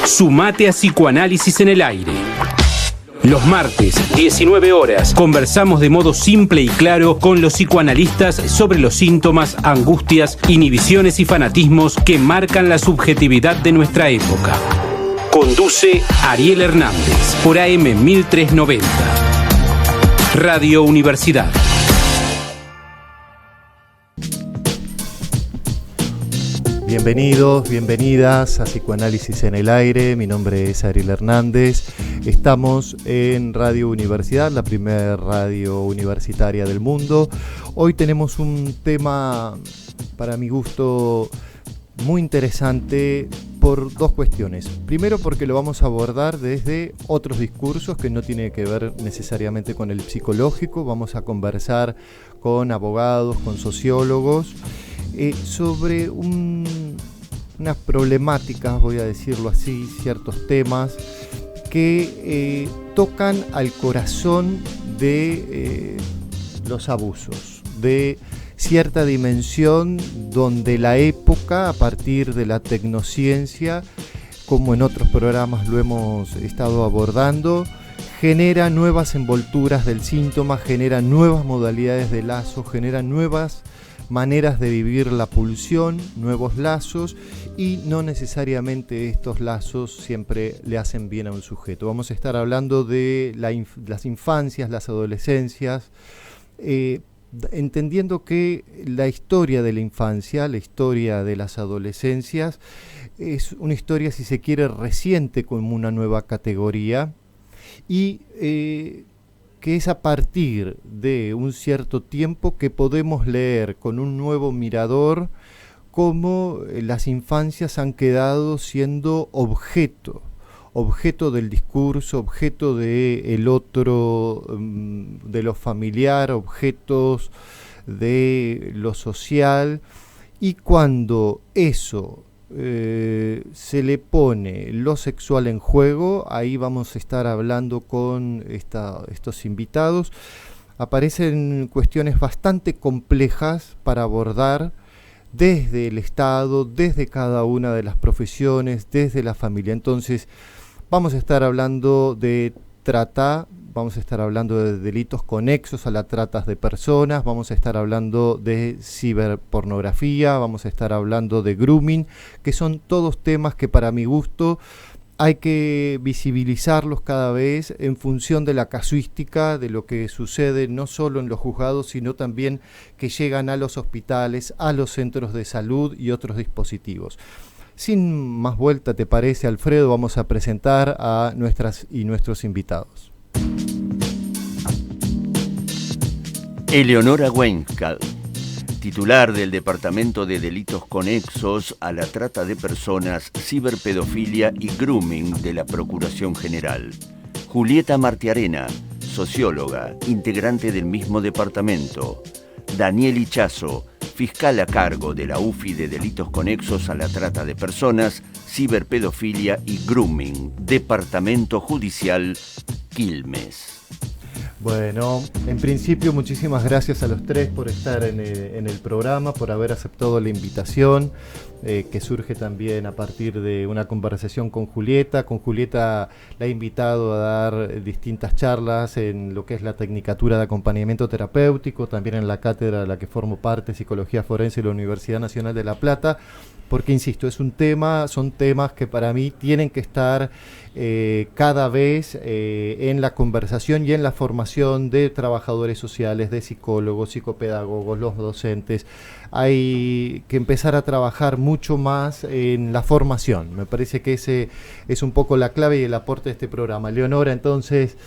Sumate a Psicoanálisis en el Aire. Los martes, 19 horas, conversamos de modo simple y claro con los psicoanalistas sobre los síntomas, angustias, inhibiciones y fanatismos que marcan la subjetividad de nuestra época. Conduce Ariel Hernández por AM 1390. Radio Universidad. Bienvenidos, bienvenidas a Psicoanálisis en el Aire. Mi nombre es Ariel Hernández. Estamos en Radio Universidad, la primera radio universitaria del mundo. Hoy tenemos un tema, para mi gusto, muy interesante por dos cuestiones. Primero, porque lo vamos a abordar desde otros discursos que no tienen que ver necesariamente con el psicológico. Vamos a conversar con abogados, con sociólogos, sobre unas problemáticas, voy a decirlo así, ciertos temas que tocan al corazón de los abusos, de cierta dimensión donde la época, a partir de la tecnociencia, como en otros programas lo hemos estado abordando, genera nuevas envolturas del síntoma, genera nuevas modalidades de lazo, genera nuevas maneras de vivir la pulsión, nuevos lazos, y no necesariamente estos lazos siempre le hacen bien a un sujeto. Vamos a estar hablando de las infancias, las adolescencias, entendiendo que la historia de la infancia, la historia de las adolescencias, es una historia, si se quiere, reciente, como una nueva categoría, y que es a partir de un cierto tiempo que podemos leer con un nuevo mirador cómo las infancias han quedado siendo objeto del discurso, objeto del otro, de lo familiar, objetos de lo social, y cuando eso se le pone lo sexual en juego, ahí vamos a estar hablando con estos invitados. Aparecen cuestiones bastante complejas para abordar desde el Estado, desde cada una de las profesiones, desde la familia. Entonces, vamos a estar hablando de trata, vamos a estar hablando de delitos conexos a la trata de personas, vamos a estar hablando de ciberpornografía, vamos a estar hablando de grooming, que son todos temas que, para mi gusto, hay que visibilizarlos cada vez en función de la casuística, de lo que sucede no solo en los juzgados, sino también que llegan a los hospitales, a los centros de salud y otros dispositivos. Sin más vuelta, ¿te parece, Alfredo? Vamos a presentar a nuestras y nuestros invitados. Eleonora Weinskal, titular del Departamento de Delitos Conexos a la Trata de Personas, Ciberpedofilia y Grooming de la Procuración General. Julieta Martiarena, socióloga, integrante del mismo departamento. Daniel Ichazo, fiscal a cargo de la UFI de Delitos Conexos a la Trata de Personas, Ciberpedofilia y Grooming, Departamento Judicial Quilmes. Bueno, en principio, muchísimas gracias a los tres por estar en el programa, por haber aceptado la invitación, que surge también a partir de una conversación con Julieta. Con Julieta la he invitado a dar distintas charlas en lo que es la Tecnicatura de Acompañamiento Terapéutico, también en la cátedra de la que formo parte, Psicología Forense de la Universidad Nacional de La Plata, porque, insisto, son temas que para mí tienen que estar cada vez en la conversación y en la formación de trabajadores sociales, de psicólogos, psicopedagogos, los docentes. Hay que empezar a trabajar mucho más en la formación. Me parece que ese es un poco la clave y el aporte de este programa. Leonora, entonces,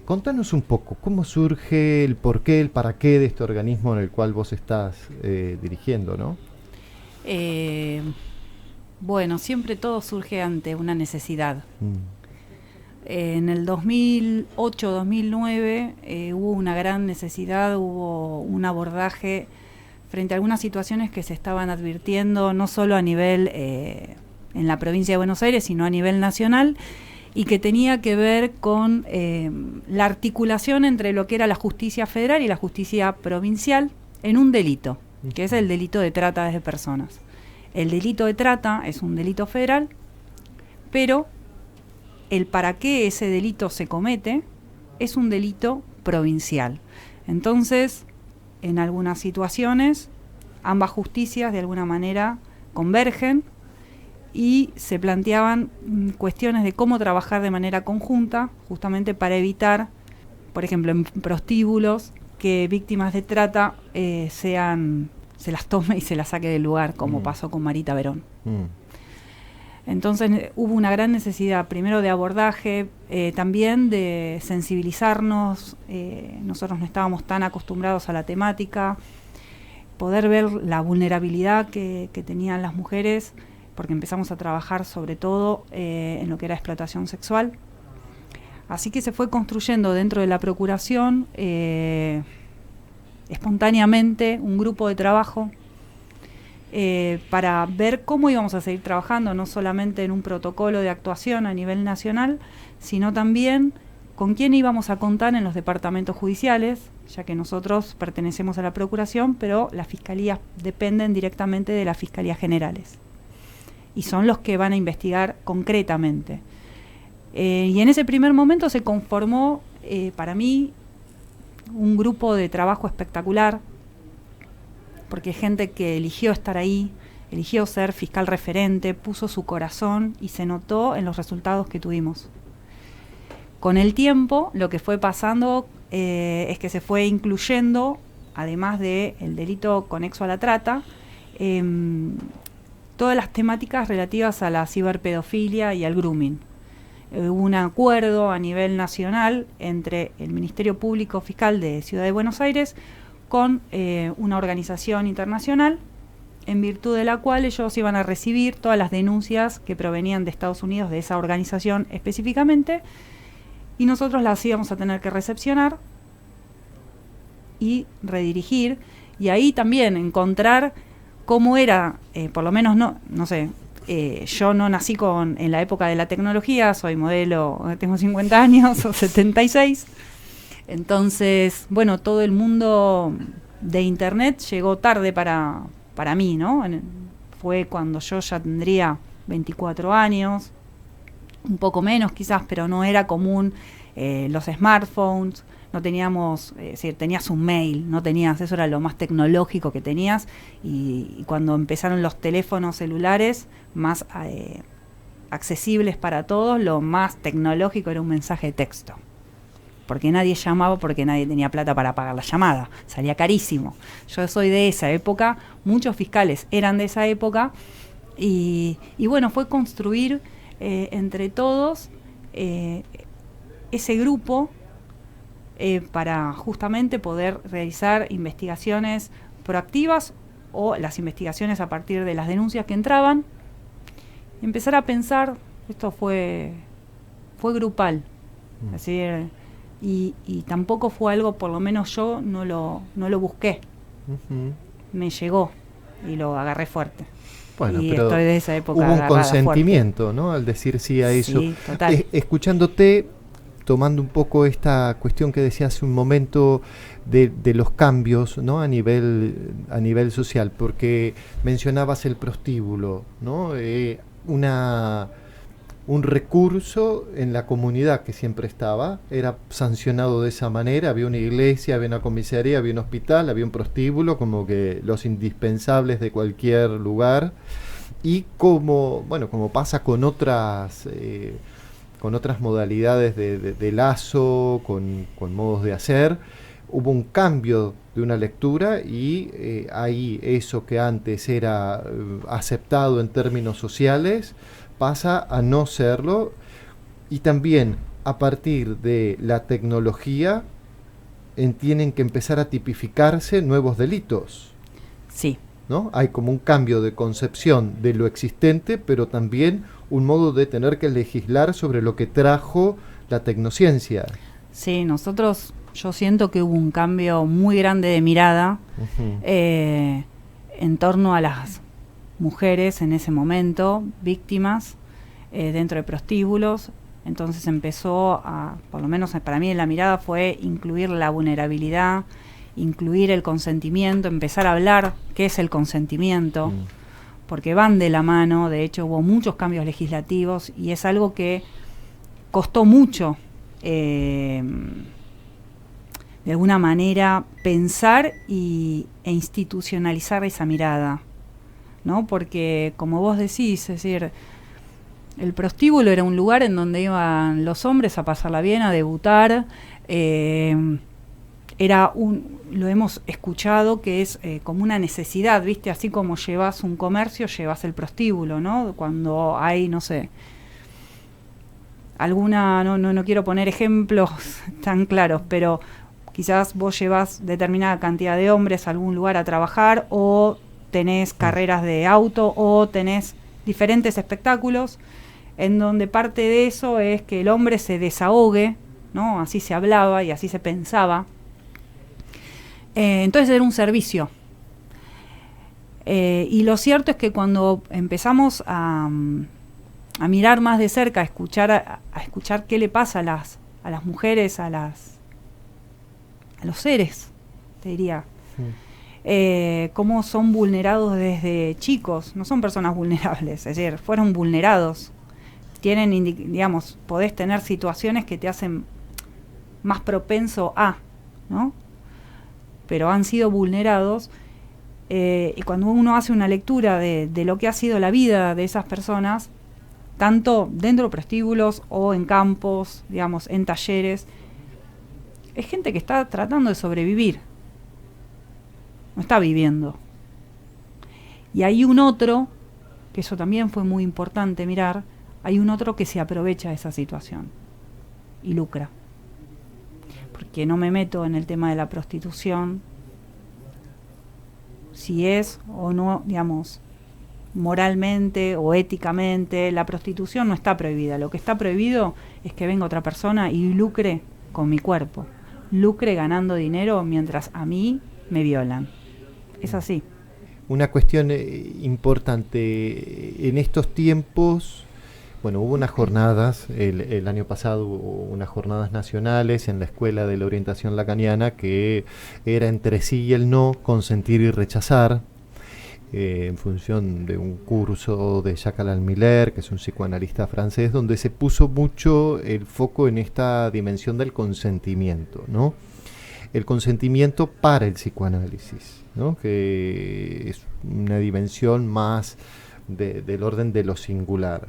contanos un poco cómo surge, el porqué, el para qué de este organismo en el cual vos estás dirigiendo, ¿no? Bueno, siempre todo surge ante una necesidad. En el 2008-2009 hubo una gran necesidad, hubo un abordaje frente a algunas situaciones que se estaban advirtiendo no solo a nivel en la provincia de Buenos Aires, sino a nivel nacional, y que tenía que ver con la articulación entre lo que era la justicia federal y la justicia provincial en un delito, que es el delito de trata de personas. El delito de trata es un delito federal, pero el para qué ese delito se comete es un delito provincial. Entonces, en algunas situaciones, ambas justicias de alguna manera convergen y se planteaban cuestiones de cómo trabajar de manera conjunta, justamente para evitar, por ejemplo, en prostíbulos, que víctimas de trata se las tome y se las saque del lugar, como pasó con Marita Verón. Entonces hubo una gran necesidad, primero de abordaje, también de sensibilizarnos. Nosotros no estábamos tan acostumbrados a la temática, poder ver la vulnerabilidad que tenían las mujeres, porque empezamos a trabajar sobre todo en lo que era explotación sexual. Así que se fue construyendo dentro de la Procuración espontáneamente un grupo de trabajo para ver cómo íbamos a seguir trabajando, no solamente en un protocolo de actuación a nivel nacional, sino también con quién íbamos a contar en los departamentos judiciales, ya que nosotros pertenecemos a la Procuración, pero las fiscalías dependen directamente de las fiscalías generales y son los que van a investigar concretamente. Y en ese primer momento se conformó, para mí, un grupo de trabajo espectacular, porque gente que eligió estar ahí, eligió ser fiscal referente, puso su corazón y se notó en los resultados que tuvimos. Con el tiempo, lo que fue pasando es que se fue incluyendo, además del delito conexo a la trata, todas las temáticas relativas a la ciberpedofilia y al grooming. Hubo un acuerdo a nivel nacional entre el Ministerio Público Fiscal de Ciudad de Buenos Aires con una organización internacional, en virtud de la cual ellos iban a recibir todas las denuncias que provenían de Estados Unidos, de esa organización específicamente, y nosotros las íbamos a tener que recepcionar y redirigir, y ahí también encontrar cómo era, por lo menos no sé, yo no nací en la época de la tecnología, soy modelo, tengo 50 años o 76, entonces, bueno, todo el mundo de Internet llegó tarde para mí, ¿no? Fue cuando yo ya tendría 24 años, un poco menos quizás, pero no era común los smartphones, no teníamos, es decir, tenías un mail, no tenías, eso era lo más tecnológico que tenías, y cuando empezaron los teléfonos celulares más accesibles para todos, lo más tecnológico era un mensaje de texto, porque nadie llamaba, porque nadie tenía plata para pagar la llamada, salía carísimo. Yo soy de esa época, muchos fiscales eran de esa época, y bueno, fue construir entre todos ese grupo para justamente poder realizar investigaciones proactivas o las investigaciones a partir de las denuncias que entraban, y empezar a pensar. Esto fue grupal, es decir, y tampoco fue algo, por lo menos yo no lo busqué, me llegó y lo agarré fuerte. Bueno, y pero estoy de esa época hubo un consentimiento, fuerte, ¿no? Al decir sí a eso. Sí, total. Escuchándote, tomando un poco esta cuestión que decía hace un momento de los cambios, ¿no? a nivel social, porque mencionabas el prostíbulo, ¿no? Un recurso en la comunidad que siempre estaba, era sancionado de esa manera, había una iglesia, había una comisaría, había un hospital, había un prostíbulo, como que los indispensables de cualquier lugar, y como pasa con otras modalidades de lazo, con modos de hacer, hubo un cambio de una lectura y ahí eso que antes era aceptado en términos sociales pasa a no serlo, y también a partir de la tecnología tienen que empezar a tipificarse nuevos delitos. Sí. ¿No? Hay como un cambio de concepción de lo existente, pero también un modo de tener que legislar sobre lo que trajo la tecnociencia. Sí, yo siento que hubo un cambio muy grande de mirada en torno a las mujeres en ese momento, víctimas dentro de prostíbulos. Entonces empezó por lo menos para mí en la mirada fue incluir la vulnerabilidad, incluir el consentimiento, empezar a hablar qué es el consentimiento, porque van de la mano. De hecho, hubo muchos cambios legislativos y es algo que costó mucho, de alguna manera, pensar e institucionalizar esa mirada, ¿no? Porque, como vos decís, es decir, el prostíbulo era un lugar en donde iban los hombres a pasarla bien, a debutar. Lo hemos escuchado que es como una necesidad, ¿viste? Así como llevas un comercio, llevas el prostíbulo, ¿no? Cuando hay, no sé, no quiero poner ejemplos tan claros, pero quizás vos llevas determinada cantidad de hombres a algún lugar a trabajar, o tenés carreras de auto, o tenés diferentes espectáculos, en donde parte de eso es que el hombre se desahogue, ¿no? Así se hablaba y así se pensaba. Entonces era un servicio. Y lo cierto es que cuando empezamos a mirar más de cerca, a escuchar qué le pasa a las mujeres, a los seres, te diría, cómo son vulnerados desde chicos. No son personas vulnerables, es decir, fueron vulnerados. Podés tener situaciones que te hacen más propenso a, ¿no? Pero han sido vulnerados, y cuando uno hace una lectura de lo que ha sido la vida de esas personas, tanto dentro de prostíbulos o en campos, digamos, en talleres, es gente que está tratando de sobrevivir, no está viviendo. Y hay un otro, que eso también fue muy importante mirar, hay un otro que se aprovecha de esa situación y lucra. Porque no me meto en el tema de la prostitución, si es o no, digamos, moralmente o éticamente. La prostitución no está prohibida. Lo que está prohibido es que venga otra persona y lucre con mi cuerpo, lucre ganando dinero mientras a mí me violan. Es así. Una cuestión importante en estos tiempos. Bueno, hubo unas jornadas, el año pasado hubo unas jornadas nacionales en la Escuela de la Orientación Lacaniana, que era entre sí y el no, consentir y rechazar, en función de un curso de Jacques Alain Miller, que es un psicoanalista francés, donde se puso mucho el foco en esta dimensión del consentimiento, ¿no? El consentimiento para el psicoanálisis, ¿no? Que es una dimensión más del orden de lo singular.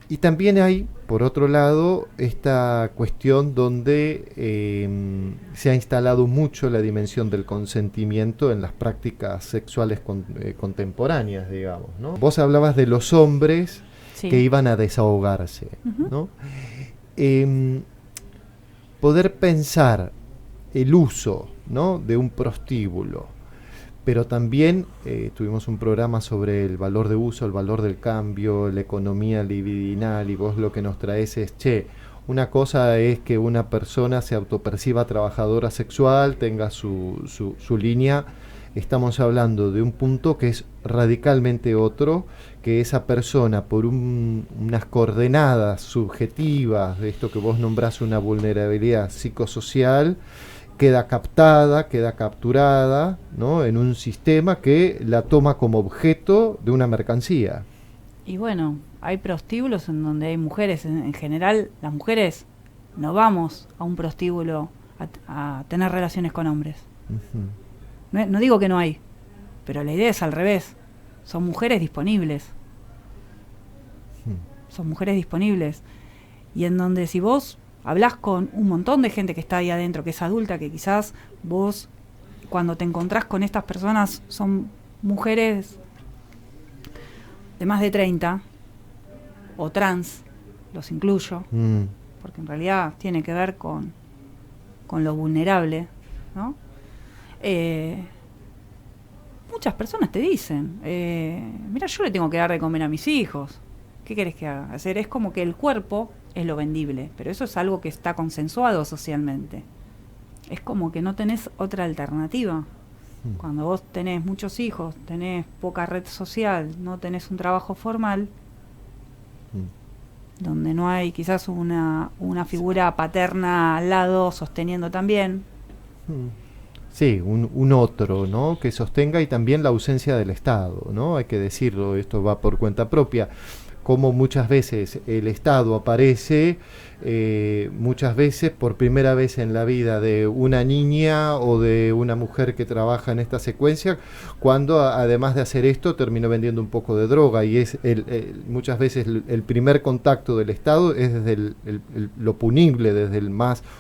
Y también hay, por otro lado, esta cuestión donde se ha instalado mucho la dimensión del consentimiento en las prácticas sexuales contemporáneas, digamos, ¿no? Vos hablabas de los hombres, sí, que iban a desahogarse, ¿no? Poder pensar el uso, ¿no?, de un prostíbulo, pero también tuvimos un programa sobre el valor de uso, el valor del cambio, la economía libidinal, y vos lo que nos traes es, una cosa es que una persona se autoperciba trabajadora sexual, tenga su línea. Estamos hablando de un punto que es radicalmente otro, que esa persona, por unas coordenadas subjetivas de esto que vos nombrás una vulnerabilidad psicosocial, queda captada, queda capturada, ¿no?, en un sistema que la toma como objeto de una mercancía. Y bueno, hay prostíbulos en donde hay mujeres. En general, las mujeres no vamos a un prostíbulo a tener relaciones con hombres. No digo que no hay, pero la idea es al revés. Son mujeres disponibles. Son mujeres disponibles. Y en donde si vos hablás con un montón de gente que está ahí adentro, que es adulta, que quizás vos, cuando te encontrás con estas personas, son mujeres de más de 30, o trans, los incluyo, porque en realidad tiene que ver con lo vulnerable, ¿no? Muchas personas te dicen, mira, yo le tengo que dar de comer a mis hijos, ¿qué querés que haga? Es como que el cuerpo es lo vendible, pero eso es algo que está consensuado socialmente. Es como que no tenés otra alternativa. Cuando vos tenés muchos hijos, tenés poca red social, no tenés un trabajo formal, donde no hay quizás una figura paterna al lado sosteniendo también, Sí, un otro, ¿no? Que sostenga, y también la ausencia del Estado, ¿no? Hay que decirlo, esto va por cuenta propia. Como muchas veces el Estado aparece, muchas veces por primera vez en la vida de una niña o de una mujer que trabaja en esta secuencia, cuando además de hacer esto terminó vendiendo un poco de droga, y es muchas veces el primer contacto del Estado es desde lo punible, desde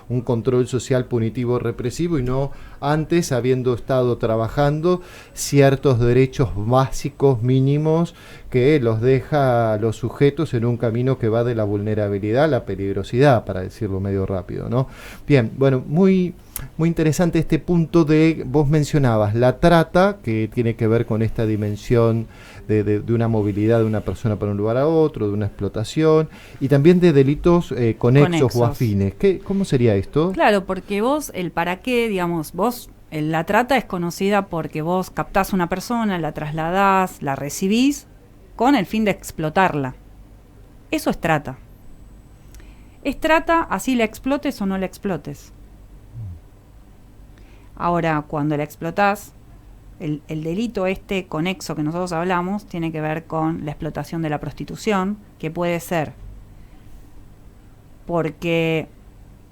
un control social punitivo represivo, y no antes, habiendo estado trabajando, ciertos derechos básicos mínimos que los deja a los sujetos en un camino que va de la vulnerabilidad a la peligrosidad, para decirlo medio rápido, ¿no? Bien, bueno, muy interesante este punto vos mencionabas la trata, que tiene que ver con esta dimensión de una movilidad de una persona para un lugar a otro, de una explotación, y también de delitos conexos o afines. ¿Cómo sería esto? Claro, porque vos, el para qué, digamos, la trata es conocida porque vos captás una persona, la trasladás, la recibís, con el fin de explotarla. Eso es trata. Es trata así la explotes o no la explotes. Ahora, cuando la explotás, el delito conexo que nosotros hablamos tiene que ver con la explotación de la prostitución, que puede ser porque,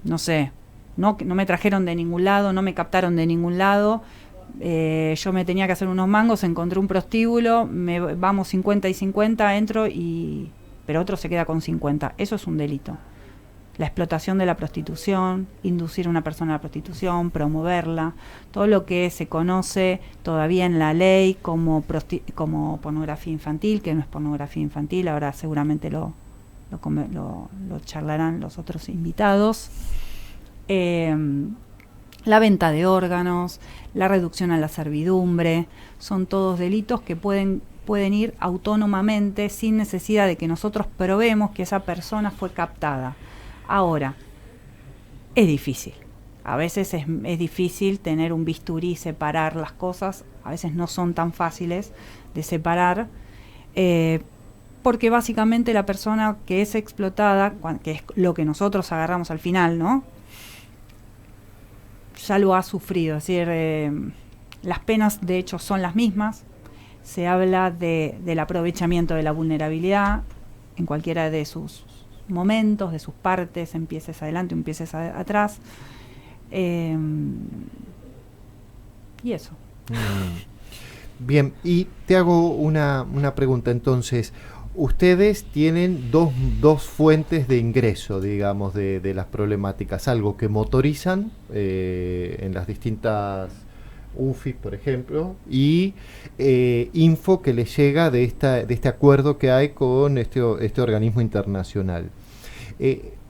no sé, no me trajeron de ningún lado, no me captaron de ningún lado, yo me tenía que hacer unos mangos, encontré un prostíbulo, vamos 50 y 50, entro, pero otro se queda con 50. Eso es un delito. La explotación de la prostitución, inducir a una persona a la prostitución, promoverla, todo lo que se conoce todavía en la ley como pornografía infantil, que no es pornografía infantil, ahora seguramente lo charlarán los otros invitados. La venta de órganos, la reducción a la servidumbre, son todos delitos que pueden ir autónomamente sin necesidad de que nosotros probemos que esa persona fue captada. Ahora, es difícil. A veces es difícil tener un bisturí y separar las cosas. A veces no son tan fáciles de separar, porque básicamente la persona que es explotada, que es lo que nosotros agarramos al final, ¿no?, ya lo ha sufrido. Es decir, las penas de hecho son las mismas. Se habla del aprovechamiento de la vulnerabilidad en cualquiera de sus momentos, de sus partes, empieces adelante o empieces atrás, y eso. Bien, y te hago una pregunta entonces. Ustedes tienen dos fuentes de ingreso, digamos, de las problemáticas, algo que motorizan en las distintas UFIs, por ejemplo, y info que les llega de este acuerdo que hay con este organismo internacional.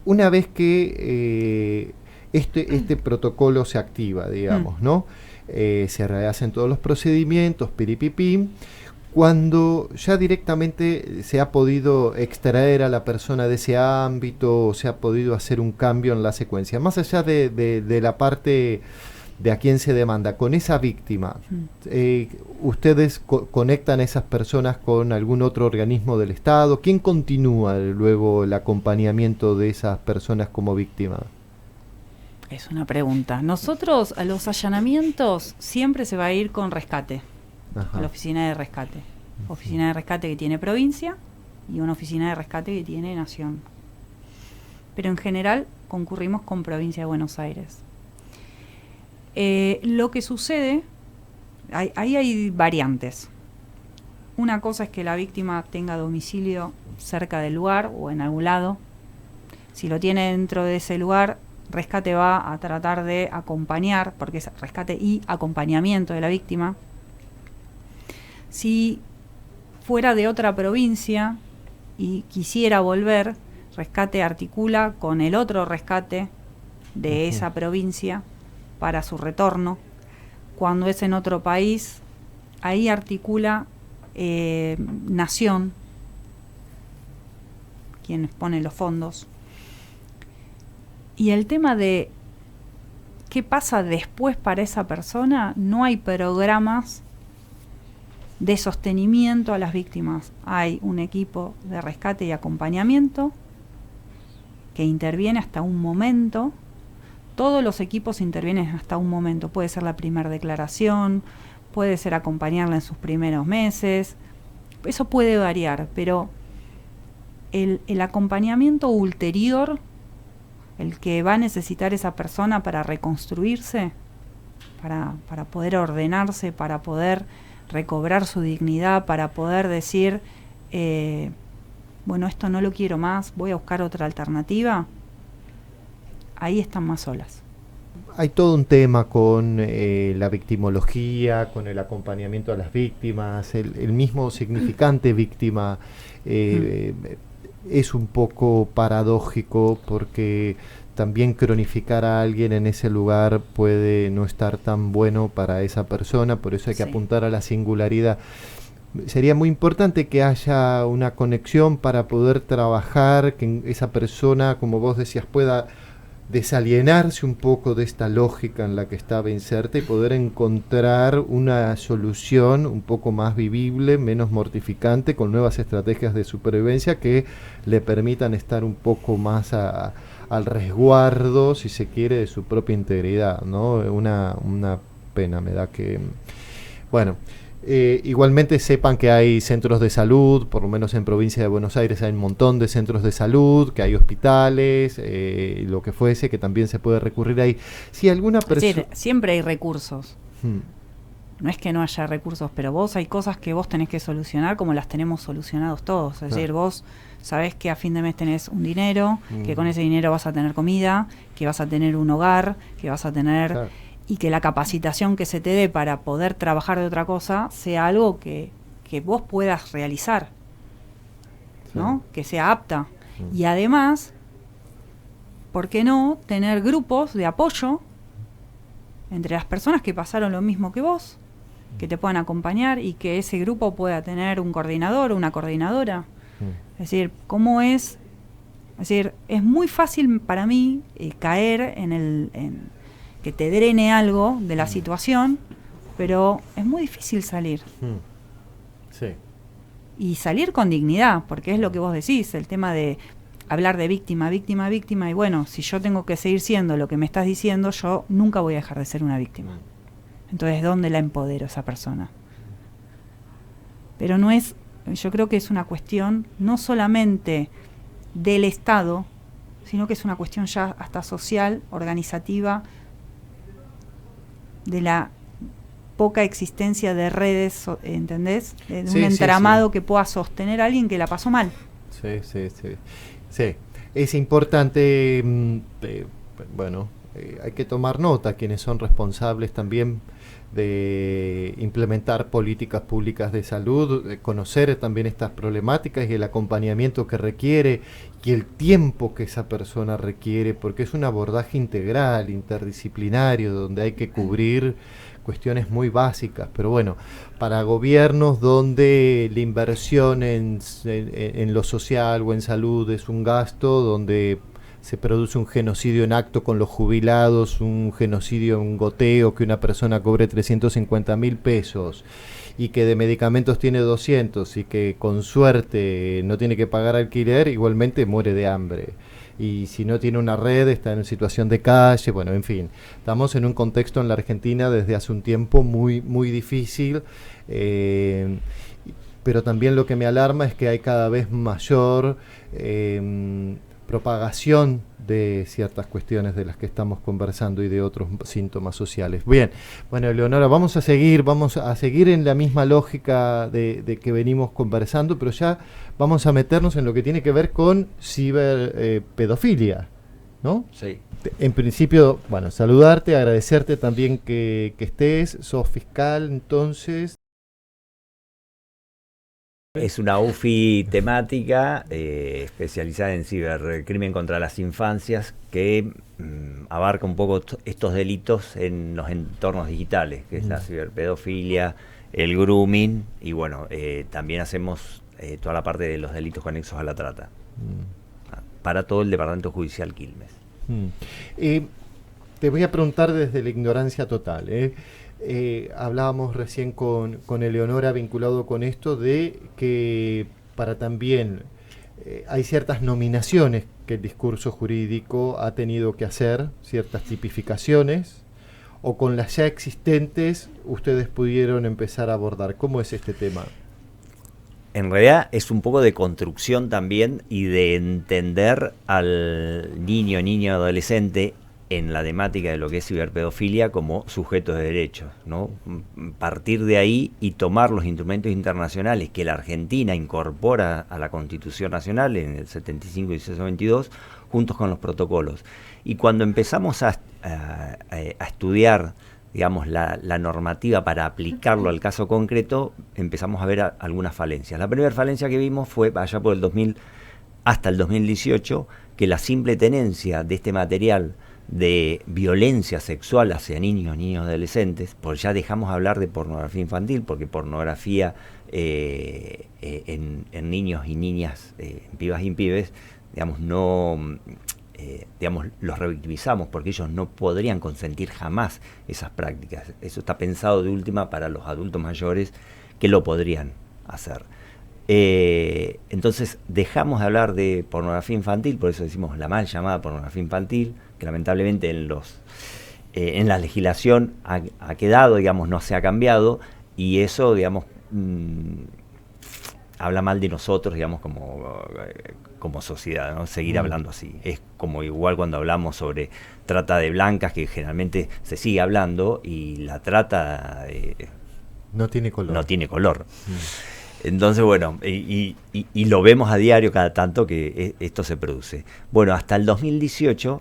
Una vez que este protocolo se activa, digamos, ¿no? Se rehacen todos los procedimientos, piripipim. Cuando ya directamente se ha podido extraer a la persona de ese ámbito, o se ha podido hacer un cambio en la secuencia, más allá de la parte de a quién se demanda, con esa víctima, ¿ustedes conectan a esas personas con algún otro organismo del Estado? ¿Quién continúa luego el acompañamiento de esas personas como víctima? Es una pregunta. Nosotros a los allanamientos siempre se va a ir con rescate. Ajá. A la oficina de rescate. Oficina de rescate que tiene provincia y una oficina de rescate que tiene nación. Pero en general concurrimos con provincia de Buenos Aires. Lo que sucede, ahí hay variantes. Una cosa es que la víctima tenga domicilio cerca del lugar o en algún lado. Si lo tiene dentro de ese lugar, rescate va a tratar de acompañar, porque es rescate y acompañamiento de la víctima. Si fuera de otra provincia y quisiera volver, rescate articula con el otro rescate de esa provincia para su retorno. Cuando es en otro país, ahí articula nación, quien pone los fondos. Y el tema de qué pasa después para esa persona, no hay programas de sostenimiento a las víctimas. Hay un equipo de rescate y acompañamiento que interviene hasta un momento todos los equipos intervienen hasta un momento. Puede ser la primera declaración, puede ser acompañarla en sus primeros meses, eso puede variar, pero el acompañamiento ulterior, el que va a necesitar esa persona para reconstruirse, para poder ordenarse, para poder recobrar su dignidad, para poder decir, bueno, esto no lo quiero más, voy a buscar otra alternativa, ahí están más solas. Hay todo un tema con la victimología, con el acompañamiento a las víctimas, el mismo significante víctima es un poco paradójico porque también cronificar a alguien en ese lugar puede no estar tan bueno para esa persona, por eso hay que apuntar a la singularidad. Sería muy importante que haya una conexión para poder trabajar, que esa persona, como vos decías, pueda desalienarse un poco de esta lógica en la que estaba inserta y poder encontrar una solución un poco más vivible, menos mortificante, con nuevas estrategias de supervivencia que le permitan estar un poco más al resguardo, si se quiere, de su propia integridad, ¿no? Una pena me da que... Bueno, igualmente sepan que hay centros de salud, por lo menos en provincia de Buenos Aires hay un montón de centros de salud, que hay hospitales, lo que fuese, que también se puede recurrir ahí. Si alguna persona... siempre hay recursos. No es que no haya recursos, pero hay cosas que vos tenés que solucionar como las tenemos solucionados todos. Es decir, vos sabés que a fin de mes tenés un dinero, que con ese dinero vas a tener comida, que vas a tener un hogar, que vas a tener... Claro. Y que la capacitación que se te dé para poder trabajar de otra cosa sea algo que vos puedas realizar, ¿no? Que sea apta. Y además, ¿por qué no tener grupos de apoyo entre las personas que pasaron lo mismo que vos, que te puedan acompañar y que ese grupo pueda tener un coordinador o una coordinadora? Es decir, ¿cómo es? Es decir, es muy fácil para mí caer en que te drene algo de la situación, pero es muy difícil salir. Sí. Y salir con dignidad, porque es lo que vos decís, el tema de hablar de víctima, víctima, víctima, y bueno, si yo tengo que seguir siendo lo que me estás diciendo, yo nunca voy a dejar de ser una víctima. Entonces, ¿dónde la empodero a esa persona? Pero no es, yo creo que es una cuestión no solamente del Estado, sino que es una cuestión ya hasta social, organizativa, de la poca existencia de redes, ¿entendés? De un entramado que pueda sostener a alguien que la pasó mal. Sí. Es importante, bueno, hay que tomar nota quienes son responsables también de implementar políticas públicas de salud, de conocer también estas problemáticas y el acompañamiento que requiere y el tiempo que esa persona requiere, porque es un abordaje integral, interdisciplinario, donde hay que cubrir cuestiones muy básicas, pero bueno, para gobiernos donde la inversión en lo social o en salud es un gasto, donde se produce un genocidio en acto con los jubilados, un genocidio en goteo, que una persona cobre 350.000 pesos y que de medicamentos tiene 200 y que con suerte no tiene que pagar alquiler, igualmente muere de hambre. Y si no tiene una red, está en situación de calle, bueno, en fin. Estamos en un contexto en la Argentina desde hace un tiempo muy, muy difícil, pero también lo que me alarma es que hay cada vez mayor propagación de ciertas cuestiones de las que estamos conversando y de otros síntomas sociales. Bien, bueno, Leonora, vamos a seguir en la misma lógica de que venimos conversando, pero ya vamos a meternos en lo que tiene que ver con ciberpedofilia, ¿no? Sí. En principio, bueno, saludarte, agradecerte también que estés, sos fiscal, entonces... Es una UFI temática especializada en cibercrimen contra las infancias que abarca un poco estos delitos en los entornos digitales, que es la ciberpedofilia, el grooming y bueno, también hacemos toda la parte de los delitos conexos a la trata para todo el Departamento Judicial Quilmes. Te voy a preguntar desde la ignorancia total, hablábamos recién con Eleonora vinculado con esto de que para también hay ciertas nominaciones que el discurso jurídico ha tenido que hacer, ciertas tipificaciones, o con las ya existentes ustedes pudieron empezar a abordar. ¿Cómo es este tema? En realidad es un poco de construcción también y de entender al niño adolescente en la temática de lo que es ciberpedofilia como sujeto de derechos, ¿no? Partir de ahí y tomar los instrumentos internacionales que la Argentina incorpora a la Constitución Nacional en el 75 y 22, juntos con los protocolos. Y cuando empezamos a estudiar, digamos, la normativa para aplicarlo al caso concreto, empezamos a ver algunas falencias. La primera falencia que vimos fue allá por el 2000 hasta el 2018, que la simple tenencia de este material de violencia sexual hacia niños y adolescentes, pues ya dejamos de hablar de pornografía infantil, porque pornografía en niños y niñas, pibas y pibes, digamos, no... digamos, los revictimizamos porque ellos no podrían consentir jamás esas prácticas. Eso está pensado de última para los adultos mayores que lo podrían hacer. Entonces dejamos de hablar de pornografía infantil, por eso decimos la mal llamada pornografía infantil, que lamentablemente en la legislación ha quedado, digamos, no se ha cambiado, y eso, digamos, habla mal de nosotros, digamos, como sociedad, ¿no? Seguir hablando así. Es como igual cuando hablamos sobre trata de blancas, que generalmente se sigue hablando, y la trata no tiene color. No tiene color. Entonces, bueno, y lo vemos a diario cada tanto que esto se produce. Bueno, hasta el 2018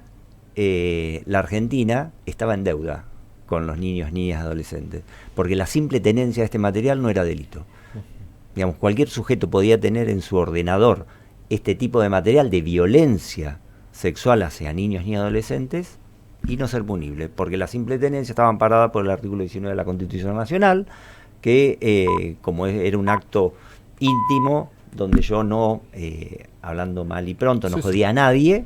la Argentina estaba en deuda con los niños, niñas, adolescentes, porque la simple tenencia de este material no era delito. Digamos, cualquier sujeto podía tener en su ordenador este tipo de material de violencia sexual hacia niños y adolescentes y no ser punible, porque la simple tenencia estaba amparada por el artículo 19 de la Constitución Nacional, que como era un acto íntimo, donde yo no, hablando mal y pronto, no jodía a nadie,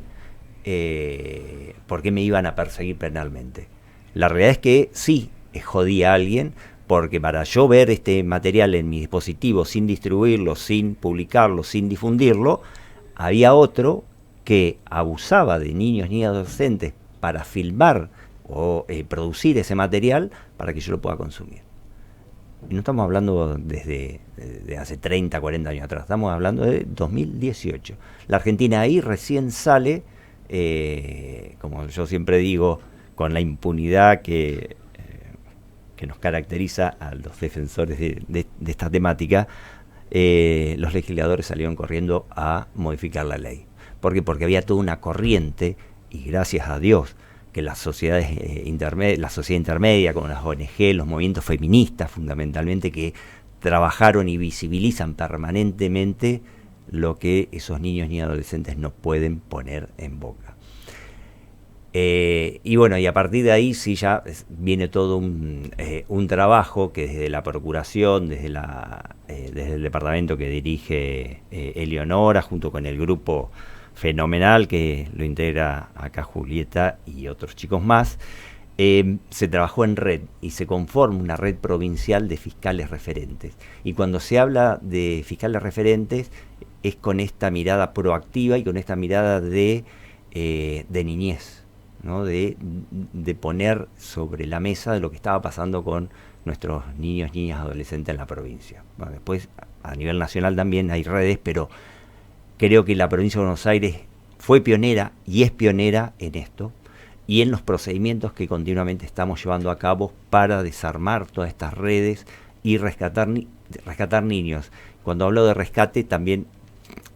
¿por qué me iban a perseguir penalmente? La realidad es que sí, jodía a alguien, porque para yo ver este material en mi dispositivo sin distribuirlo, sin publicarlo, sin difundirlo, había otro que abusaba de niños y adolescentes para filmar o producir ese material para que yo lo pueda consumir. Y no estamos hablando desde hace 30, 40 años atrás, estamos hablando de 2018. La Argentina ahí recién sale, como yo siempre digo, con la impunidad que nos caracteriza a los defensores de esta temática, los legisladores salieron corriendo a modificar la ley. ¿Por qué? Porque había toda una corriente, y gracias a Dios, que las sociedades la sociedad intermedia, como las ONG, los movimientos feministas fundamentalmente, que trabajaron y visibilizan permanentemente lo que esos niños y adolescentes no pueden poner en boca. Y bueno, y a partir de ahí sí ya viene todo un trabajo que desde la Procuración, desde el departamento que dirige Eleonora, junto con el grupo fenomenal que lo integra acá Julieta y otros chicos más, se trabajó en red y se conforma una red provincial de fiscales referentes. Y cuando se habla de fiscales referentes es con esta mirada proactiva y con esta mirada de niñez, ¿no? De poner sobre la mesa de lo que estaba pasando con nuestros niños, niñas, adolescentes en la provincia. Bueno, después a nivel nacional también hay redes, pero creo que la provincia de Buenos Aires fue pionera y es pionera en esto y en los procedimientos que continuamente estamos llevando a cabo para desarmar todas estas redes y rescatar niños. Cuando hablo de rescate también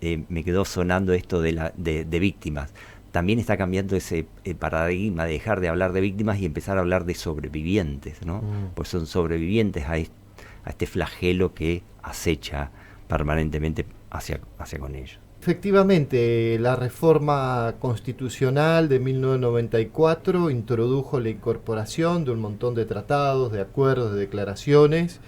me quedó sonando esto de víctimas. También está cambiando ese paradigma de dejar de hablar de víctimas y empezar a hablar de sobrevivientes, ¿no? Pues son sobrevivientes a este flagelo que acecha permanentemente hacia con ellos. Efectivamente, la reforma constitucional de 1994 introdujo la incorporación de un montón de tratados, de acuerdos, de declaraciones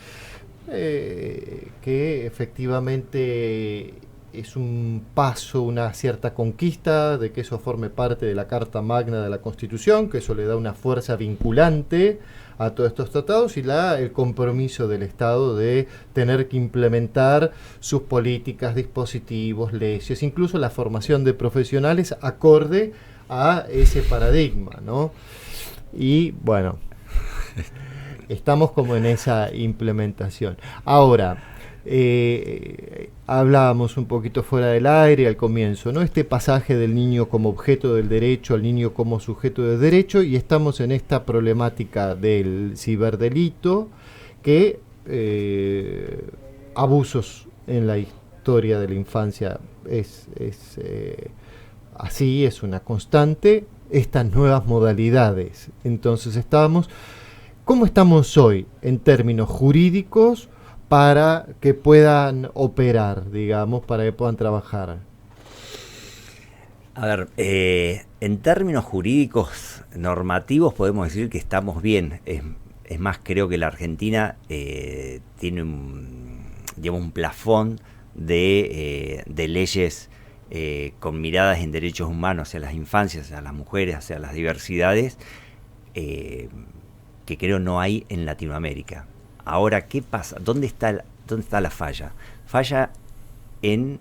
que efectivamente es un paso, una cierta conquista de que eso forme parte de la Carta Magna de la Constitución, que eso le da una fuerza vinculante a todos estos tratados, y el compromiso del Estado de tener que implementar sus políticas, dispositivos, leyes, incluso la formación de profesionales acorde a ese paradigma, ¿no? Y bueno, estamos como en esa implementación. Ahora, hablábamos un poquito fuera del aire al comienzo, ¿no? Este pasaje del niño como objeto del derecho al niño como sujeto de derecho, y estamos en esta problemática del ciberdelito, que abusos en la historia de la infancia es así, es una constante, estas nuevas modalidades. Entonces ¿cómo estamos hoy en términos jurídicos para que puedan operar, digamos, para que puedan trabajar? A ver, en términos jurídicos normativos podemos decir que estamos bien. Es más, creo que la Argentina tiene un plafón de leyes con miradas en derechos humanos hacia las infancias, hacia las mujeres, hacia las diversidades, que creo no hay en Latinoamérica. Ahora, ¿qué pasa? ¿Dónde está la falla? Falla en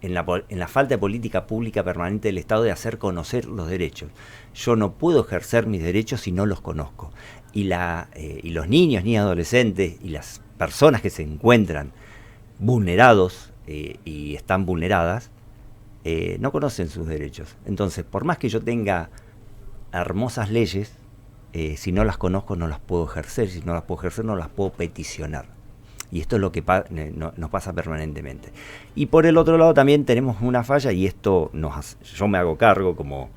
la falta de política pública permanente del Estado de hacer conocer los derechos. Yo no puedo ejercer mis derechos si no los conozco. Y los niños, ni adolescentes, y las personas que se encuentran vulnerados y están vulneradas, no conocen sus derechos. Entonces, por más que yo tenga hermosas leyes, si no las conozco no las puedo ejercer, si no las puedo ejercer no las puedo peticionar. Y esto es lo que nos pasa permanentemente. Y por el otro lado también tenemos una falla, y esto yo me hago cargo como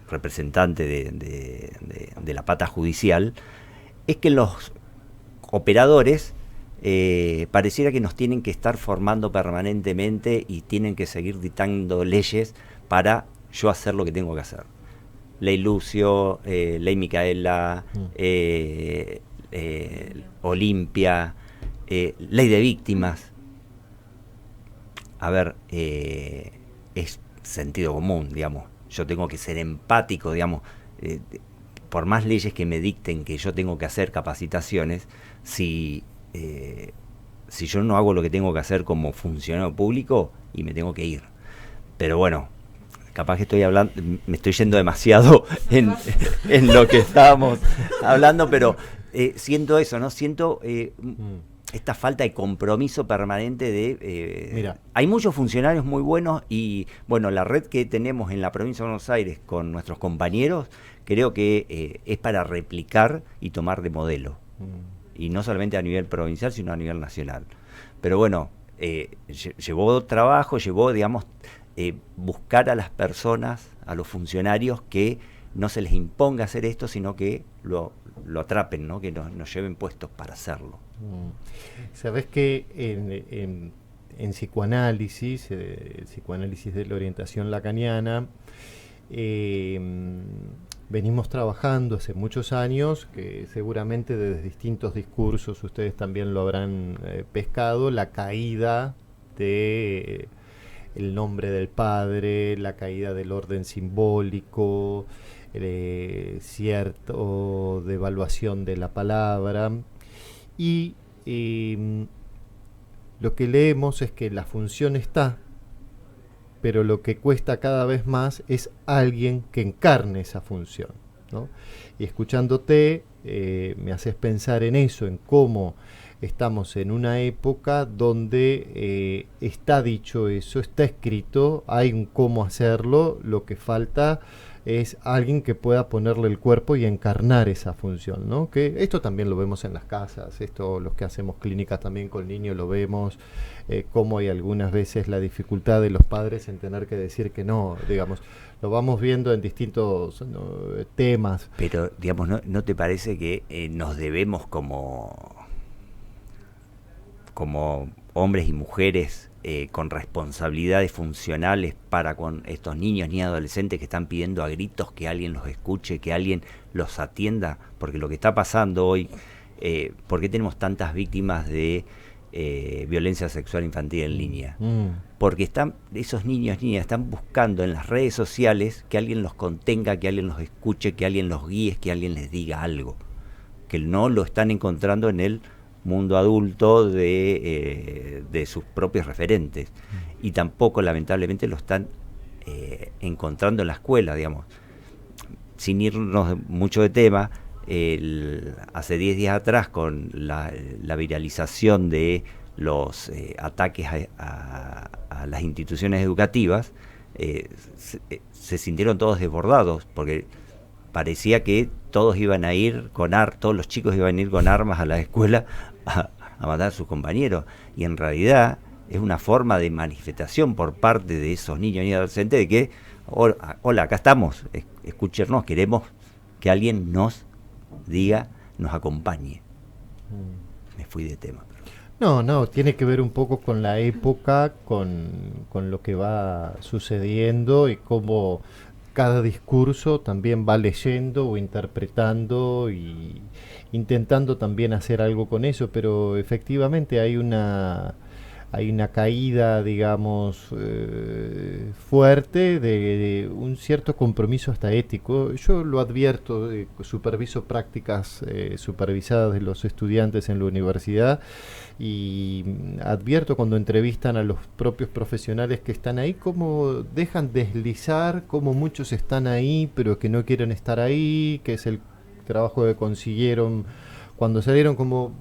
representante de la pata judicial, es que los operadores pareciera que nos tienen que estar formando permanentemente y tienen que seguir dictando leyes para yo hacer lo que tengo que hacer. Ley Lucio, Ley Micaela, Olimpia, Ley de Víctimas. A ver, es sentido común, digamos. Yo tengo que ser empático, digamos. Por más leyes que me dicten que yo tengo que hacer capacitaciones, si yo no hago lo que tengo que hacer como funcionario público, y me tengo que ir. Pero bueno, capaz que me estoy yendo demasiado en lo que estábamos hablando, pero siento eso, ¿no? Siento esta falta de compromiso permanente Mira. Hay muchos funcionarios muy buenos, y bueno, la red que tenemos en la provincia de Buenos Aires con nuestros compañeros, creo que es para replicar y tomar de modelo. Y no solamente a nivel provincial, sino a nivel nacional. Pero bueno, llevó trabajo, digamos, buscar a las personas, a los funcionarios, que no se les imponga hacer esto, sino que lo atrapen, ¿no? Que nos lleven puestos para hacerlo. Sabés que en psicoanálisis, el psicoanálisis de la orientación lacaniana, venimos trabajando hace muchos años, que seguramente desde distintos discursos ustedes también lo habrán pescado, la caída de el nombre del padre, la caída del orden simbólico, cierto devaluación de la palabra, y lo que leemos es que la función está, pero lo que cuesta cada vez más es alguien que encarne esa función, ¿no? Y escuchándote me haces pensar en eso, en cómo estamos en una época donde está dicho eso, está escrito, hay un cómo hacerlo, lo que falta es alguien que pueda ponerle el cuerpo y encarnar esa función, ¿no? Que esto también lo vemos en las casas, esto los que hacemos clínicas también con niños lo vemos, cómo hay algunas veces la dificultad de los padres en tener que decir que no, digamos, lo vamos viendo en distintos temas. Pero, digamos, ¿no te parece que nos debemos como hombres y mujeres con responsabilidades funcionales para con estos niños ni adolescentes que están pidiendo a gritos que alguien los escuche, que alguien los atienda? Porque lo que está pasando hoy, ¿por qué tenemos tantas víctimas de violencia sexual infantil en línea. Porque esos niños y niñas están buscando en las redes sociales que alguien los contenga, que alguien los escuche, que alguien los guíe, que alguien les diga algo. Que no lo están encontrando en el mundo adulto de sus propios referentes. Y tampoco, lamentablemente, lo están encontrando en la escuela, digamos. Sin irnos mucho de tema, hace 10 días atrás, con la viralización de los ataques a las instituciones educativas, se sintieron todos desbordados, porque parecía que todos iban a ir todos los chicos iban a ir con armas a la escuela a matar a sus compañeros, y en realidad es una forma de manifestación por parte de esos niños y adolescentes de que, hola, acá estamos, escúchenos, queremos que alguien nos diga, nos acompañe. Me fui de tema. No, tiene que ver un poco con la época, con lo que va sucediendo y cómo cada discurso también va leyendo o interpretando y intentando también hacer algo con eso, pero efectivamente hay una caída, digamos, fuerte de un cierto compromiso hasta ético. Yo lo advierto, superviso prácticas supervisadas de los estudiantes en la universidad, y advierto cuando entrevistan a los propios profesionales que están ahí, cómo dejan deslizar, cómo muchos están ahí pero que no quieren estar ahí, que es el trabajo que consiguieron cuando salieron, como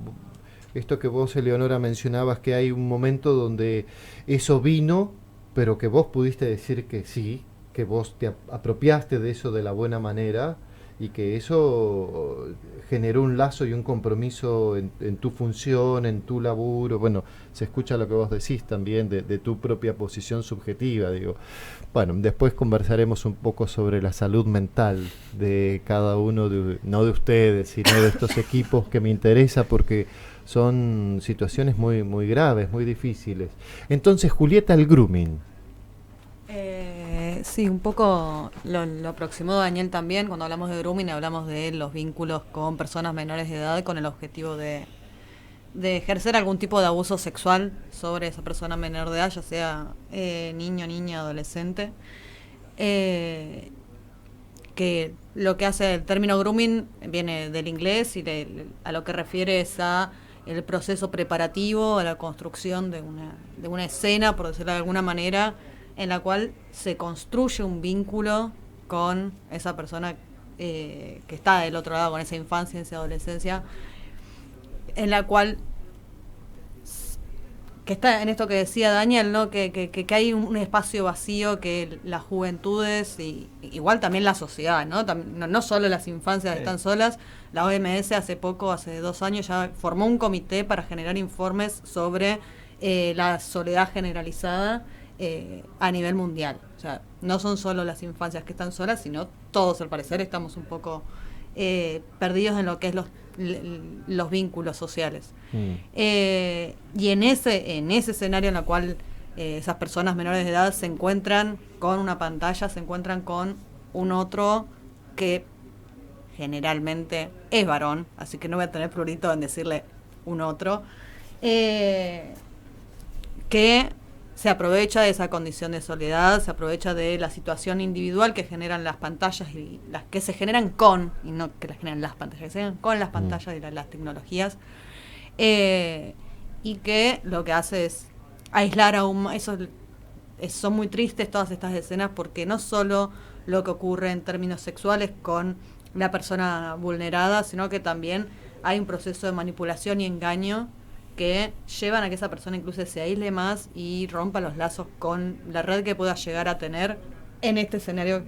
esto que vos, Eleonora, mencionabas, que hay un momento donde eso vino, pero que vos pudiste decir que sí, que vos te apropiaste de eso de la buena manera, y que eso generó un lazo y un compromiso en tu función, en tu laburo. Bueno, se escucha lo que vos decís también de tu propia posición subjetiva, digo. Bueno, después conversaremos un poco sobre la salud mental de cada uno, no de ustedes, sino de estos equipos, que me interesa porque son situaciones muy, muy graves, muy difíciles. Entonces, Julieta, el grooming. Sí, un poco lo aproximó Daniel también. Cuando hablamos de grooming, hablamos de los vínculos con personas menores de edad con el objetivo de ejercer algún tipo de abuso sexual sobre esa persona menor de edad, ya sea niño, niña, adolescente. Que lo que hace el término grooming viene del inglés y a lo que refiere es a el proceso preparativo, a la construcción de una escena, por decirlo de alguna manera, en la cual se construye un vínculo con esa persona que está del otro lado, con esa infancia, esa adolescencia, en la cual, que está en esto que decía Daniel, ¿no? Que hay un espacio vacío que las juventudes y igual también la sociedad, ¿no? No solo las infancias están solas. La OMS hace 2 años, ya formó un comité para generar informes sobre la soledad generalizada a nivel mundial. O sea, no son solo las infancias que están solas, sino todos, al parecer, estamos un poco perdidos en lo que es los vínculos sociales. Y en ese escenario en el cual esas personas menores de edad se encuentran con una pantalla, se encuentran con un otro que generalmente es varón, así que no voy a tener prurito en decirle un otro, que se aprovecha de esa condición de soledad, se aprovecha de la situación individual que generan las pantallas y las que se generan con, y no que las generan las pantallas, que se generan con las pantallas y las tecnologías, y que lo que hace es aislar aún más. Son muy tristes todas estas escenas, porque no solo lo que ocurre en términos sexuales con la persona vulnerada, sino que también hay un proceso de manipulación y engaño que llevan a que esa persona incluso se aísle más y rompa los lazos con la red que pueda llegar a tener en este escenario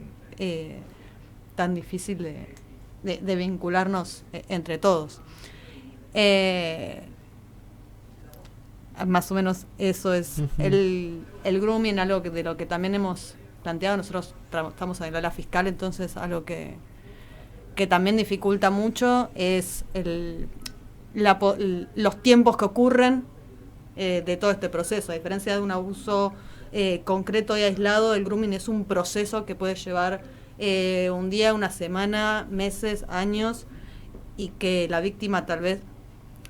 tan difícil de vincularnos entre todos. Más o menos eso es el grooming, algo de lo que también hemos planteado. Nosotros estamos en el área fiscal, entonces algo que también dificulta mucho es los tiempos que ocurren de todo este proceso. A diferencia de un abuso concreto y aislado, el grooming es un proceso que puede llevar un día, una semana, meses, años, y que la víctima tal vez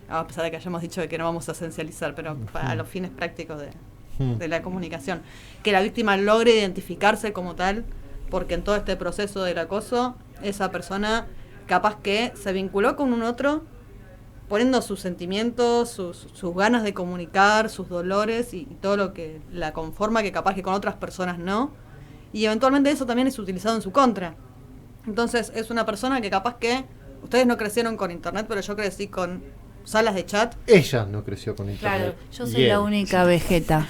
a pesar de que hayamos dicho de que no vamos a esencializar, pero para los fines prácticos de la comunicación, que la víctima logre identificarse como tal, porque en todo este proceso del acoso, esa persona capaz que se vinculó con un otro, poniendo sus sentimientos, sus ganas de comunicar, sus dolores y todo lo que la conforma, que capaz que con otras personas no, y eventualmente eso también es utilizado en su contra. Entonces es una persona que capaz que, ustedes no crecieron con internet, pero yo crecí con salas de chat. Ella no creció con internet. Claro, yo soy la única vegeta.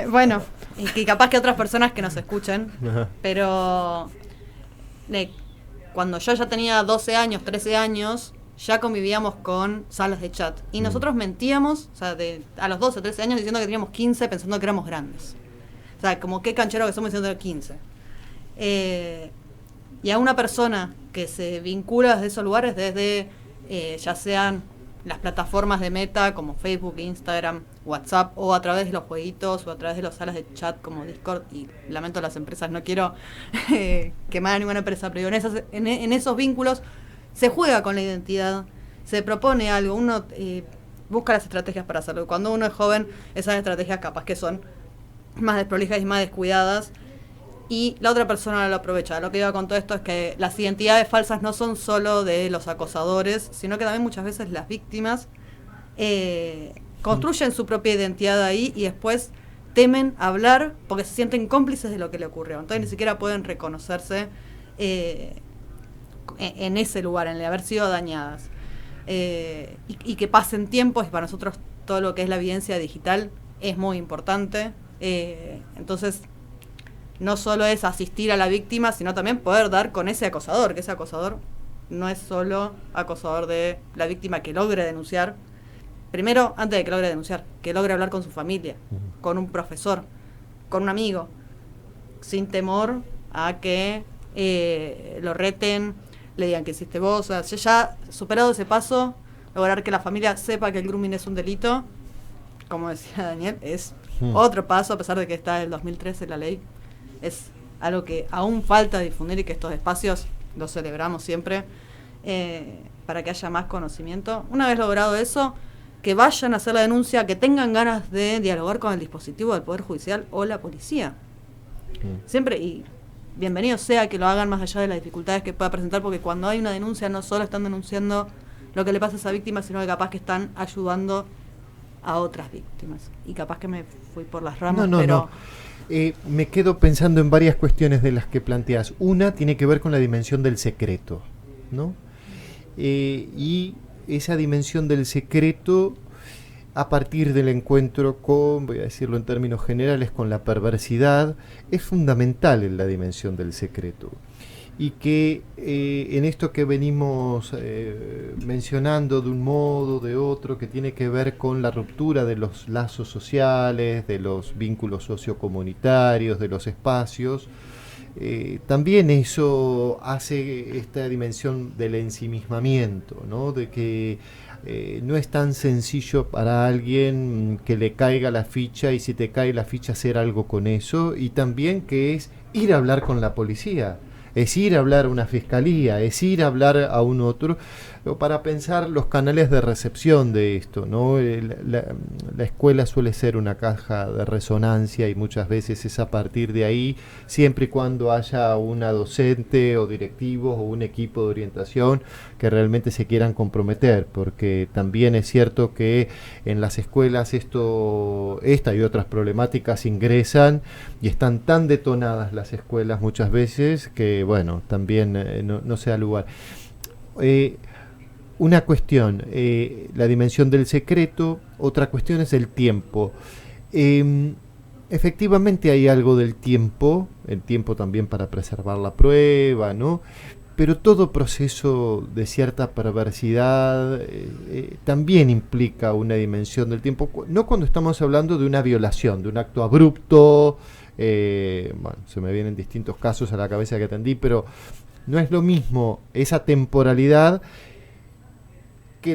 Bueno, y que capaz que otras personas que nos escuchen, Ajá. pero cuando yo ya tenía 12 años, 13 años, ya convivíamos con salas de chat. Y nosotros mentíamos, o sea, a los 12, 13 años diciendo que teníamos 15, pensando que éramos grandes. O sea, como qué canchero que somos diciendo 15. Y a una persona que se vincula desde esos lugares, desde ya sean las plataformas de Meta como Facebook, Instagram, WhatsApp, o a través de los jueguitos o a través de las salas de chat como Discord, y lamento las empresas, no quiero quemar a ninguna empresa, pero en esos vínculos se juega con la identidad, se propone algo, uno busca las estrategias para hacerlo. Cuando uno es joven, esas estrategias capaz que son más desprolijas y más descuidadas, y la otra persona lo aprovecha. Lo que iba con todo esto es que las identidades falsas no son solo de los acosadores, sino que también muchas veces las víctimas construyen su propia identidad ahí y después temen hablar porque se sienten cómplices de lo que le ocurrió. Entonces ni siquiera pueden reconocerse en ese lugar, en el haber sido dañadas. Y que pasen tiempos, y para nosotros todo lo que es la evidencia digital es muy importante. Entonces no solo es asistir a la víctima, sino también poder dar con ese acosador, que ese acosador no es solo acosador de la víctima que logre denunciar. Primero, antes de que logre denunciar, que logre hablar con su familia, con un profesor, con un amigo, sin temor a que lo reten, le digan que hiciste vos. O sea, ya superado ese paso, lograr que la familia sepa que el grooming es un delito, como decía Daniel, es otro paso, a pesar de que está en el 2013 la ley. Es algo que aún falta difundir y que estos espacios los celebramos siempre, para que haya más conocimiento. Una vez logrado eso, que vayan a hacer la denuncia, que tengan ganas de dialogar con el dispositivo del Poder Judicial o la policía. Siempre, y bienvenido sea que lo hagan más allá de las dificultades que pueda presentar, porque cuando hay una denuncia no solo están denunciando lo que le pasa a esa víctima, sino que capaz que están ayudando a otras víctimas. Y capaz que me fui por las ramas, pero... me quedo pensando en varias cuestiones de las que planteas. Una tiene que ver con la dimensión del secreto, ¿no? Y esa dimensión del secreto, a partir del encuentro con, voy a decirlo en términos generales, con la perversidad, es fundamental en la dimensión del secreto. Y que en esto que venimos mencionando de un modo, de otro, que tiene que ver con la ruptura de los lazos sociales, de los vínculos sociocomunitarios, de los espacios, también eso hace esta dimensión del ensimismamiento, ¿no? De que no es tan sencillo para alguien que le caiga la ficha, y si te cae la ficha hacer algo con eso, y también que es ir a hablar con la policía, es ir a hablar a una fiscalía, es ir a hablar a un otro, para pensar los canales de recepción de esto, ¿no? La escuela suele ser una caja de resonancia, y muchas veces es a partir de ahí, siempre y cuando haya una docente o directivos o un equipo de orientación que realmente se quieran comprometer, porque también es cierto que en las escuelas esta y otras problemáticas ingresan y están tan detonadas las escuelas muchas veces que, bueno, también no se da lugar. Una cuestión, la dimensión del secreto. Otra cuestión es el tiempo. Efectivamente hay algo del tiempo, el tiempo también para preservar la prueba, ¿no? Pero todo proceso de cierta perversidad también implica una dimensión del tiempo, no cuando estamos hablando de una violación, de un acto abrupto. Bueno, se me vienen distintos casos a la cabeza que atendí, pero no es lo mismo esa temporalidad que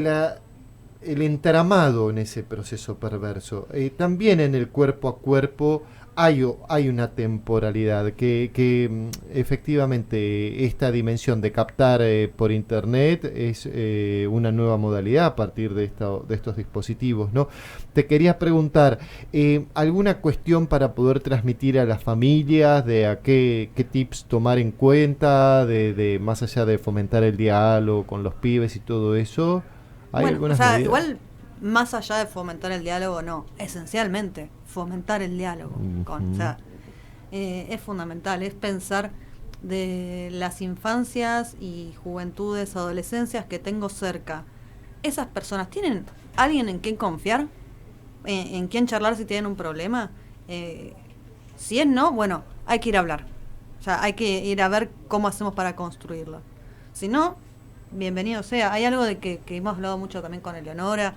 el entramado en ese proceso perverso. También en el cuerpo a cuerpo hay una temporalidad que efectivamente esta dimensión de captar por internet es una nueva modalidad a partir de estos dispositivos, ¿no? Te quería preguntar, ¿alguna cuestión para poder transmitir a las familias de a qué tips tomar en cuenta, de más allá de fomentar el diálogo con los pibes y todo eso? ¿Hay Bueno, algunas o sea, medidas? igual más allá de fomentar el diálogo, no, esencialmente fomentar el diálogo. O sea, es fundamental, es pensar de las infancias y juventudes, adolescencias que tengo cerca. ¿Esas personas tienen alguien en quien confiar? ¿En quién charlar si tienen un problema? Si es no, bueno, hay que ir a hablar. O sea, hay que ir a ver cómo hacemos para construirlo. Si no, bienvenido sea. Hay algo de que hemos hablado mucho también con Eleonora.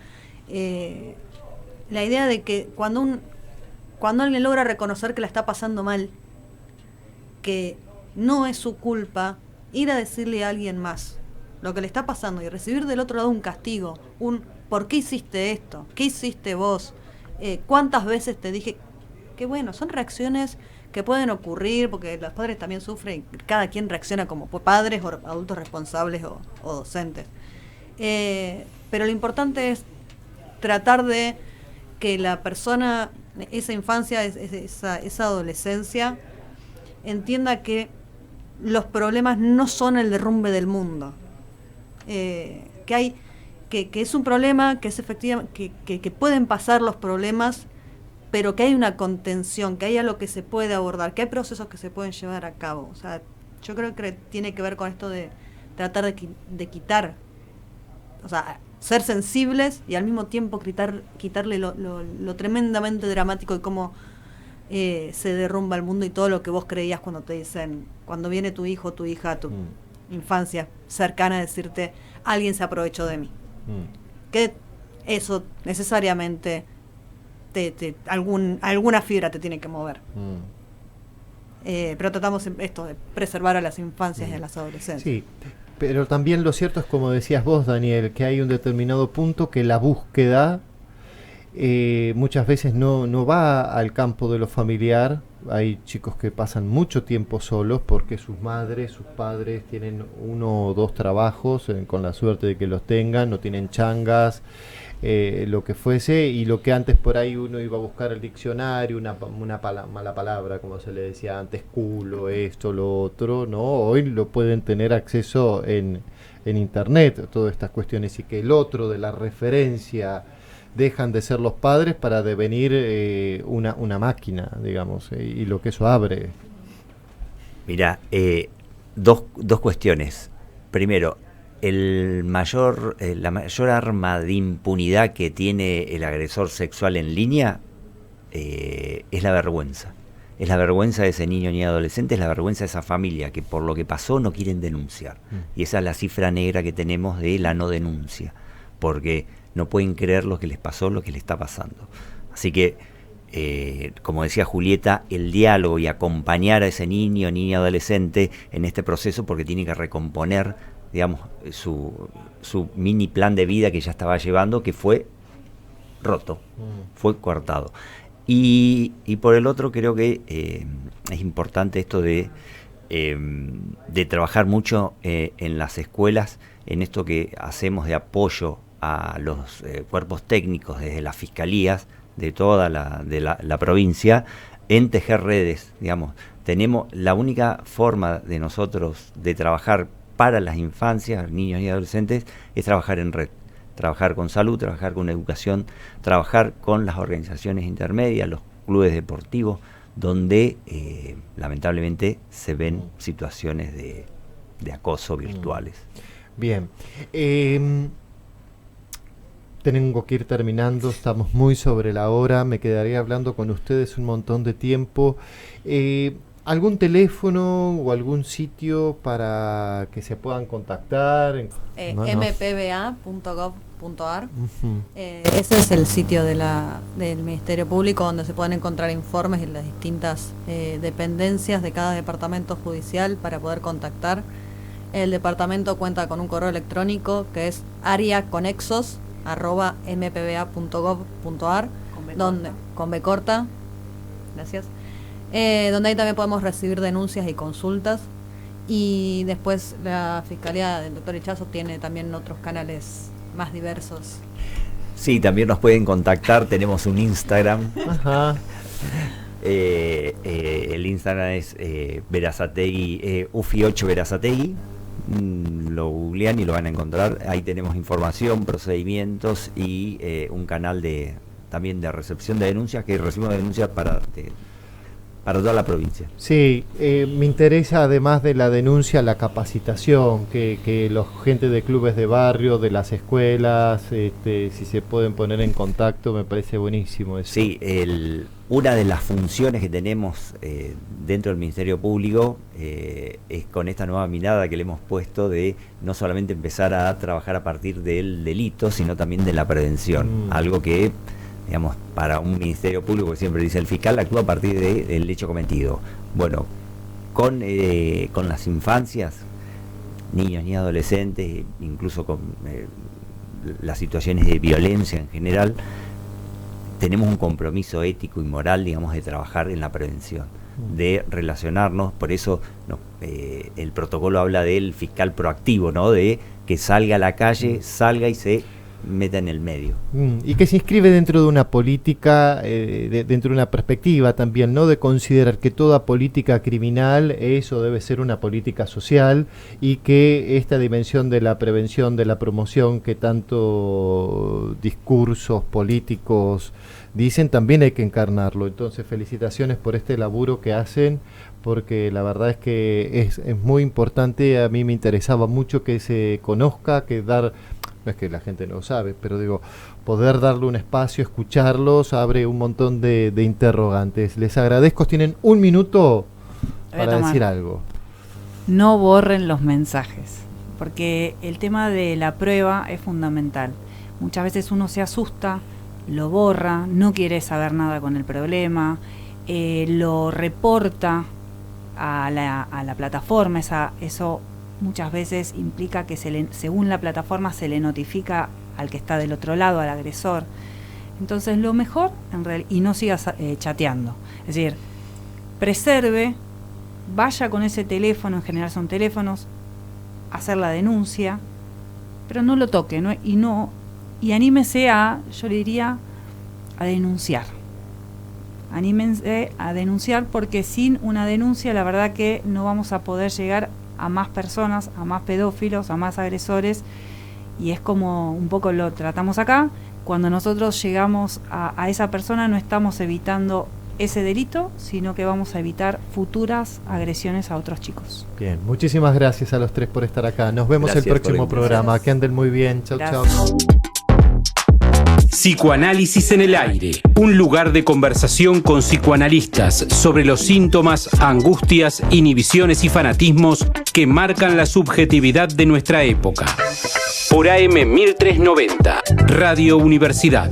La idea de que cuando alguien logra reconocer que la está pasando mal, que no es su culpa, ir a decirle a alguien más lo que le está pasando y recibir del otro lado un castigo, ¿por qué hiciste esto? ¿Qué hiciste vos? ¿Cuántas veces te dije? Que bueno, son reacciones que pueden ocurrir porque los padres también sufren y cada quien reacciona como padres o adultos responsables o docentes. Pero lo importante es tratar de que la persona, esa infancia, esa adolescencia, entienda que los problemas no son el derrumbe del mundo. Que es un problema, que es efectivamente, que pueden pasar los problemas, pero que hay una contención, que hay algo que se puede abordar, que hay procesos que se pueden llevar a cabo. O sea, yo creo que tiene que ver con esto de tratar de quitar, o sea, ser sensibles y al mismo tiempo quitarle lo tremendamente dramático y cómo se derrumba el mundo y todo lo que vos creías cuando te dicen, cuando viene tu hijo, tu hija, tu infancia cercana a decirte, alguien se aprovechó de mí. Que eso necesariamente alguna fibra te tiene que mover. Pero tratamos esto de preservar a las infancias y a las adolescencias. Sí, pero también lo cierto es, como decías vos, Daniel, que hay un determinado punto que la búsqueda muchas veces no va al campo de lo familiar. Hay chicos que pasan mucho tiempo solos porque sus madres, sus padres tienen 1 o 2 trabajos, con la suerte de que los tengan, no tienen changas, lo que fuese, y lo que antes por ahí uno iba a buscar el diccionario, una mala palabra, como se le decía antes, culo, esto, lo otro, ¿no? Hoy lo pueden tener acceso en internet, todas estas cuestiones, y que el otro de la referencia dejan de ser los padres para devenir una máquina, digamos, y lo que eso abre. Mira, dos cuestiones. Primero, la mayor arma de impunidad que tiene el agresor sexual en línea es la vergüenza. Es la vergüenza de ese niño ni adolescente, es la vergüenza de esa familia que por lo que pasó no quieren denunciar. Y esa es la cifra negra que tenemos de la no denuncia, porque no pueden creer lo que les pasó, lo que les está pasando. Así que, como decía Julieta, el diálogo y acompañar a ese niño, niña, adolescente en este proceso, porque tiene que recomponer, digamos, su mini plan de vida que ya estaba llevando, que fue roto, fue cortado. Y por el otro, creo que es importante esto de trabajar mucho en las escuelas, en esto que hacemos de apoyo a los cuerpos técnicos desde las fiscalías de toda la provincia, en tejer redes, digamos. Tenemos la única forma de nosotros de trabajar para las infancias, niños y adolescentes, es trabajar en red, trabajar con salud, trabajar con educación, trabajar con las organizaciones intermedias, los clubes deportivos, donde lamentablemente se ven situaciones de acoso virtuales. Bien. Tengo que ir terminando, estamos muy sobre la hora, me quedaría hablando con ustedes un montón de tiempo. ¿Algún teléfono o algún sitio para que se puedan contactar? mpba.gov.ar. Ese es el sitio del Ministerio Público, donde se pueden encontrar informes y las distintas dependencias de cada departamento judicial para poder contactar. El departamento cuenta con un correo electrónico que es ariaconexos@mpba.gov.ar, donde con B corta, gracias, donde ahí también podemos recibir denuncias y consultas. Y después la Fiscalía del Dr. Ichazo tiene también otros canales más diversos. Sí, también nos pueden contactar, tenemos un Instagram. Ajá. El Instagram es Berazategui, UFI8 Berazategui. Lo googlean y lo van a encontrar. Ahí tenemos información, procedimientos y un canal también de recepción de denuncias, que recibimos denuncias para toda la provincia. Sí, me interesa además de la denuncia la capacitación, que los gente de clubes de barrio, de las escuelas, si se pueden poner en contacto, me parece buenísimo eso. Sí, una de las funciones que tenemos dentro del Ministerio Público es con esta nueva mirada que le hemos puesto de no solamente empezar a trabajar a partir del delito, sino también de la prevención, algo que, digamos, para un Ministerio Público, que siempre dice el fiscal actúa a partir del hecho cometido. Bueno, con las infancias, niños y adolescentes, incluso con las situaciones de violencia en general, tenemos un compromiso ético y moral, digamos, de trabajar en la prevención, de relacionarnos. Por eso el protocolo habla del fiscal proactivo, ¿no? De que salga a la calle, salga y se meta en el medio. Y que se inscribe dentro de una política, dentro de una perspectiva también, ¿no? De considerar que toda política criminal eso debe ser una política social, y que esta dimensión de la prevención, de la promoción, que tanto discursos políticos dicen, también hay que encarnarlo. Entonces, felicitaciones por este laburo que hacen, porque la verdad es que es muy importante. A mí me interesaba mucho que se conozca, no es que la gente no lo sabe, pero digo, poder darle un espacio, escucharlos, abre un montón de interrogantes. Les agradezco, tienen un minuto para decir algo. No borren los mensajes, porque el tema de la prueba es fundamental. Muchas veces uno se asusta, lo borra, no quiere saber nada con el problema, lo reporta a la plataforma. Eso muchas veces implica que según la plataforma se le notifica al que está del otro lado, al agresor. Entonces lo mejor, y no sigas chateando, es decir, preserve, vaya con ese teléfono, en general son teléfonos, hacer la denuncia, pero no lo toque, y anímese yo le diría, a denunciar. Anímense a denunciar, porque sin una denuncia la verdad que no vamos a poder llegar a más personas, a más pedófilos, a más agresores, y es como un poco lo tratamos acá. Cuando nosotros llegamos a esa persona, no estamos evitando ese delito, sino que vamos a evitar futuras agresiones a otros chicos. Bien, muchísimas gracias a los tres por estar acá. Nos vemos el próximo programa. Que anden muy bien. Chau, chau. Psicoanálisis en el aire, un lugar de conversación con psicoanalistas sobre los síntomas, angustias, inhibiciones y fanatismos que marcan la subjetividad de nuestra época. Por AM 1390, Radio Universidad.